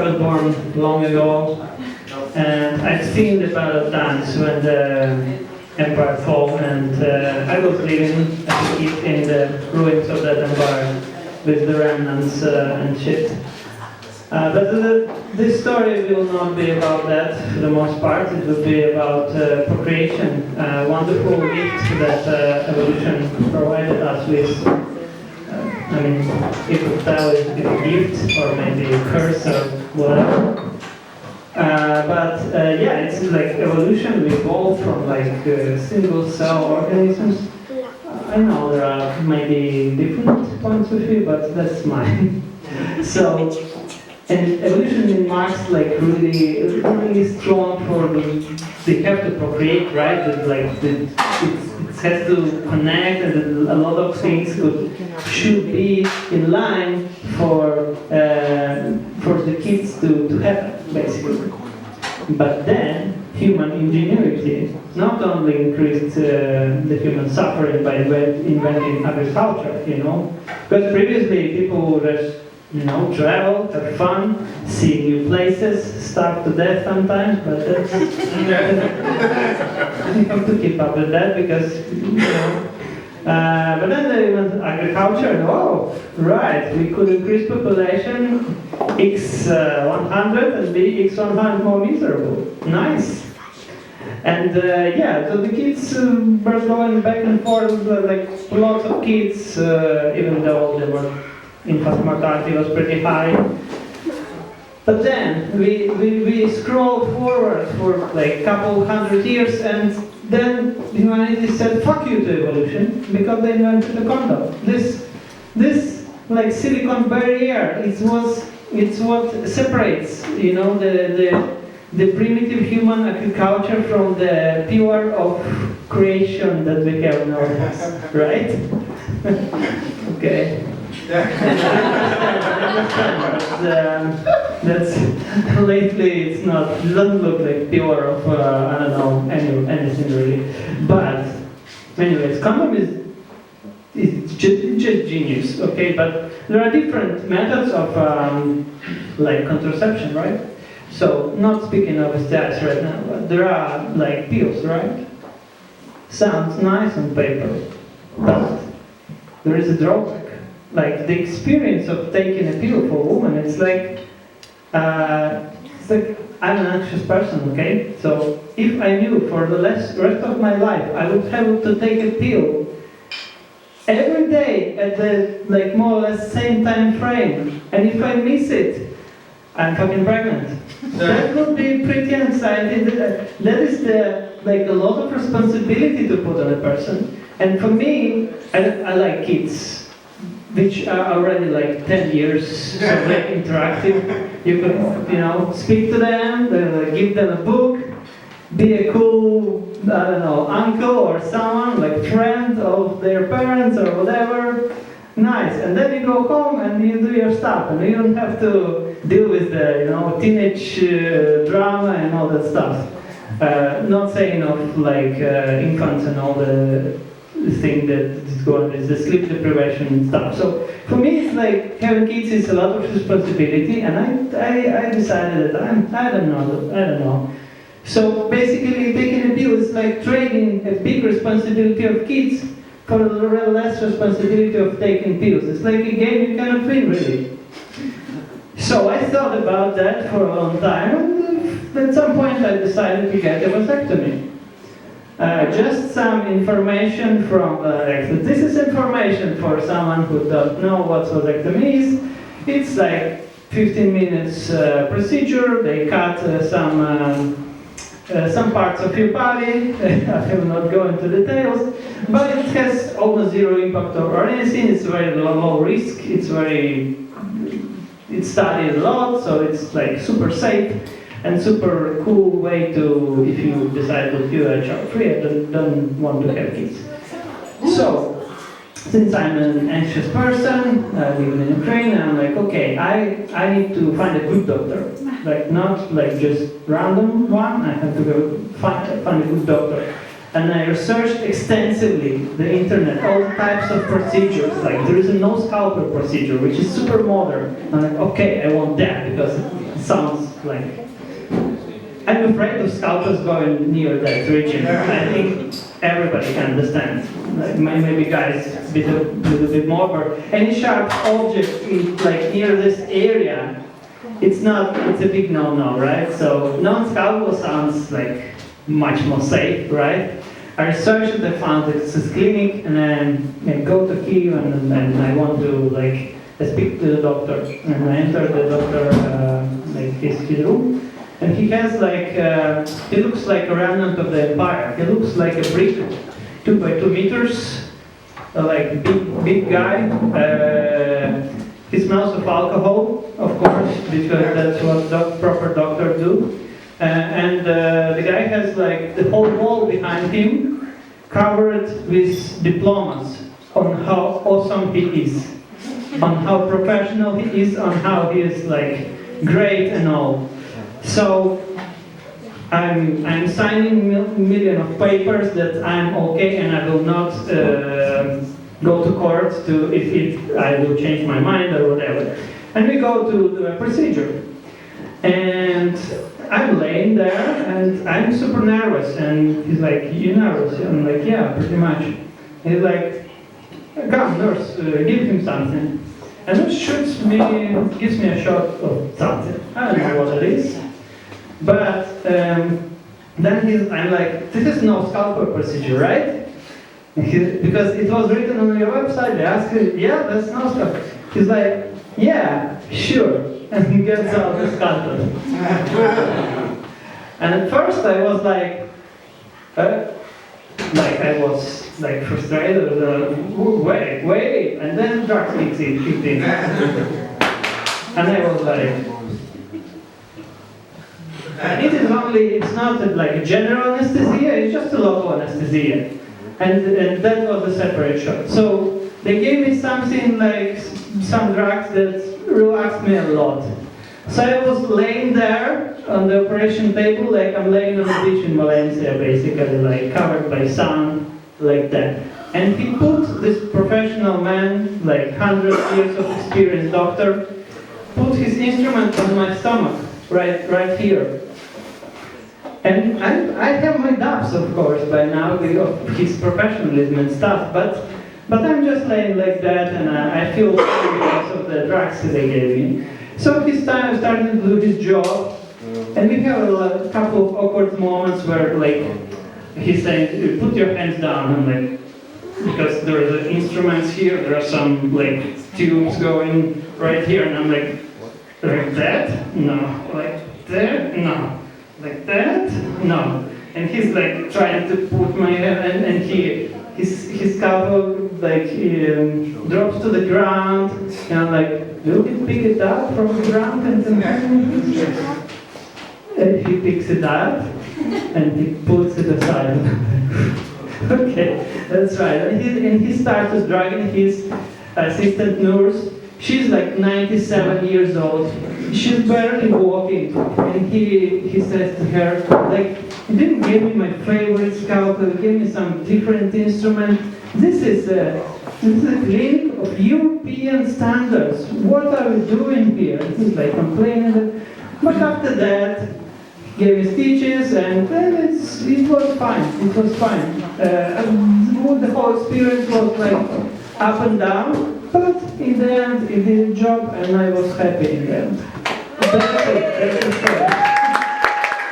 was born long ago, and I've seen the battle times when the empire fell, and I was living as a kid in the ruins of that empire with the remnants and shit. But this story will not be about that for the most part. It will be about procreation, a wonderful gift that evolution provided us with. I mean, if you tell it a gift or maybe a curse or whatever. Yeah, it's like evolution. We evolved from like single cell organisms. I know there are maybe different points of view, but that's mine. So, and evolution marks like really strong for they have to procreate, right? That like it has to connect, and a lot of things should be in line for the kids to happen, basically. But then human ingenuity not only increased the human suffering by inventing agriculture, you know, because previously people would just, you know, travel, have fun, see new places, starve to death sometimes, but that's, you have to keep up with that because, you know. But then they went agriculture, and oh, right, we could increase population x 100 and be x 100 more miserable. Nice. And yeah, so the kids were going back and forth, like lots of kids, even though they were infant mortality was pretty high. But then we scroll forward for like a couple hundred years, and then humanity said fuck you to evolution because they invented the condom. This like silicon barrier, it's what separates, you know, the primitive human agriculture from the pure of creation that we have nowadays, right? Okay. That's lately it's not, it doesn't look like pure of I don't know anything really. But anyways, condom is just genius, okay? But there are different methods of like contraception, right? So not speaking of stats right now, but there are like pills, right? Sounds nice on paper, but there is a drawback. Like the experience of taking a pill for a woman, it's like I'm an anxious person, okay? So if I knew for the rest of my life I would have to take a pill every day at the like more or less same time frame, and if I miss it, I'm fucking pregnant. That would be pretty anxiety. That is a lot of responsibility to put on a person. And for me, I like kids, which are already like 10 years, so they're interactive. You could, you know, speak to them, give them a book, be a cool, I don't know, uncle or someone, like friend of their parents or whatever. Nice. And then you go home and you do your stuff, and you don't have to deal with the, you know, teenage drama and all that stuff. Not saying of like infants and all the thing that is going with the sleep deprivation and stuff. So for me, it's like having kids is a lot of responsibility, and I decided that I don't know. So basically, taking a pill is like trading a big responsibility of kids for a little less responsibility of taking pills. It's like a game you cannot win, really. So I thought about that for a long time, and at some point I decided to get a vasectomy. Just some information from this is information for someone who doesn't know what vasectomy is. It's like 15 minutes procedure. They cut some parts of your body. I will not go into details, but it has almost zero impact or anything. It's very low risk. It's studied a lot, so it's like super safe and super cool way to, if you decide that you are child-free and don't want to have kids. So, since I'm an anxious person, living in Ukraine, I'm like, okay, I need to find a good doctor. Like, not like just random one, I have to go find a good doctor. And I researched extensively the internet, all types of procedures. Like, there is a no scalpel procedure, which is super modern. I'm like, okay, I want that because it's sounds like... I'm afraid of scalpels going near that region. I think everybody can understand. Like maybe guys a little bit more, but any sharp object like near this area, it's a big no-no, right? So non-scalpel sounds like much more safe, right? I researched and I found that it's a clinic, and then I go to Kyiv and I want to like speak to the doctor, and I enter the doctor like his room. And he has like, he looks like a remnant of the empire. He looks like a brick, 2 by 2 meters, like big guy. He smells of alcohol, of course, because that's what proper doctors do. And the guy has like the whole wall behind him covered with diplomas on how awesome he is, on how professional he is, on how he is like great and all. So I'm signing million of papers that I'm okay and I will not go to court if I will change my mind or whatever. And we go to the procedure. And I'm laying there and I'm super nervous. And he's like, "You nervous?" I'm like, "Yeah, pretty much." He's like, "Come, nurse, give him something." And nurse gives me a shot of something. I don't know what it is. But then I'm like, "This is no scalpel procedure, right?" Because it was written on your website. I asked him, "Yeah, that's no scalpel." He's like, "Yeah, sure." And he gets out the scalpel. And at first I was like I was like frustrated. Wait, and then drugs kicked in. And I was like, it's not like a general anesthesia, it's just a local anesthesia. And that was a separate shot. So they gave me something like some drugs that relaxed me a lot. So I was laying there on the operation table, like I'm laying on the beach in Valencia, basically, like covered by sun, like that. And he put this professional man, like 100 years of experience doctor, put his instrument on my stomach, right here. And I have my doubts, of course, by now of his professionalism and stuff, but I'm just laying like that, and I feel sorry because of the drugs that they gave me. So he started to do his job, and we have a couple of awkward moments where, like, he said, "Put your hands down," and like, because there are the instruments here, there are some like tubes going right here, and I'm like that? No. Like that? No. Like that? No. And he's like trying to put my hand, and his scalpel like drops to the ground, and I'm like, "Will you pick it up from the ground?" And he picks it up and he puts it aside. Okay, that's right. And he starts dragging his assistant nurse. She's like 97 years old. She's barely walking. And he says to her, like, "You didn't give me my favorite scalpel, you gave me some different instrument. This is a clinic of European standards. What are we doing here?" And he's like complaining. But after that, he gave me stitches, and then it was fine. It was fine. The whole experience was like up and down. But in the end, it did the job, and I was happy in the end. That's it. That's the story.